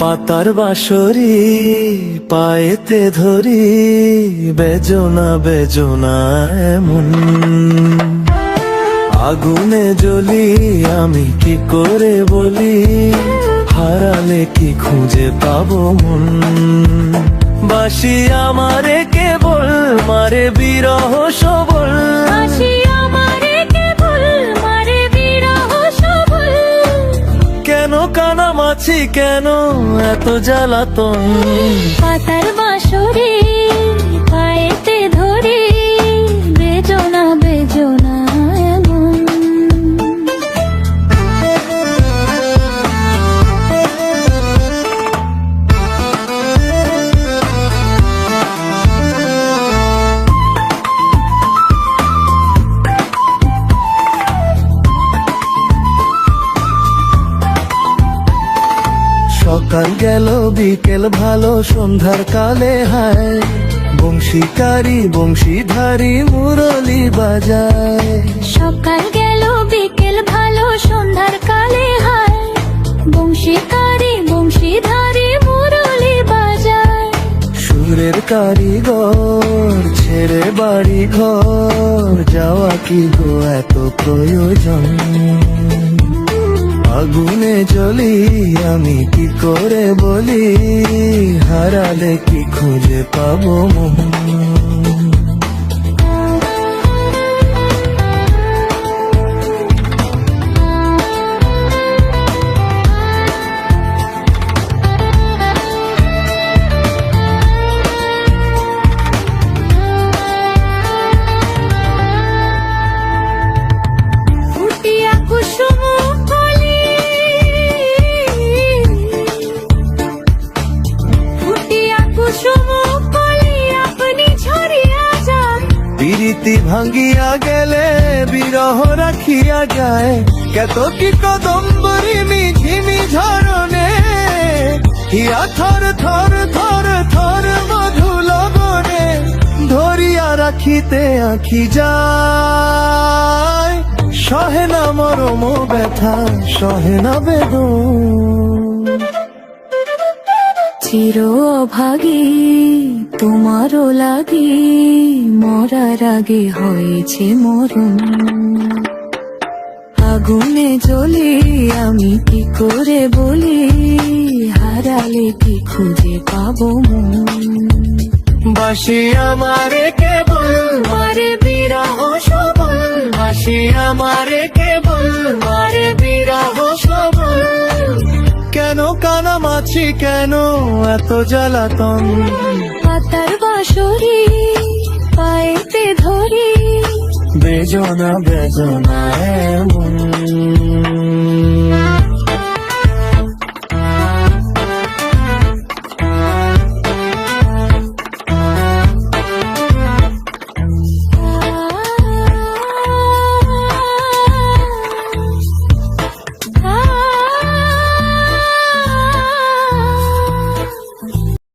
পাতার বাঁশরি পায়েতে ধরি, বেজনা বেজনা এমন। আগুনে জ্বলি আমি কি করে বলি, হারালে কি খুঁজে পাবো মন। বাসি আমারে কেবল মারে বিরহ সবল, কেন কানামাছি কেন এত জ্বালাতন। পাতার বাঁশরি পায়েতে ধরি, বেজনা বেজনা এমন। সকাল গেল বিকেল ভালো সন্ধ্যার কালে হায়, বংশীকারী বংশীধারী মুরলি বাজায়। সকাল গেল বিকেল ভালো সন্ধ্যার কালে হায়, বংশীকারী বংশীধারী মুরলি বাজায়। সুরের কারিগর ছেড়ে বাড়ি ঘর, যাওয়া কি গো এত প্রয়োজন। আগুনে জ্বলি আমি কি করে বলি, হারালে কি খুঁজে পাবো মন। ফুটিয়া কুসুম প্রীতি ভাঙ্গিয়া গেলে বিরহ রাখিয়া যায়, কত কি কদম্বরী মিঝিমি ঝরনে, হিয়া থর থর থর থর মধু লগনে, ধরিয়া রাখিতে আঁখি যায়। সহে না মরম ব্যথা সহে না বেদন। চির অভাগী তোমারও লাগি, মরার আগে হয়েছে মরণ। আগুনে জ্বলি আমি কি করে বলি, হারালে কি খুঁজে পাবো মন। বাসি আমারে কেবল মারে বিরহ সবল, বাসি আমারে কেবল মারে বিরহ সবল, কেন কানামাছি কেন এত জ্বালাতন। পাতার বাঁশরি পায়েতে ধরি, বেজনা বেজনা এমন।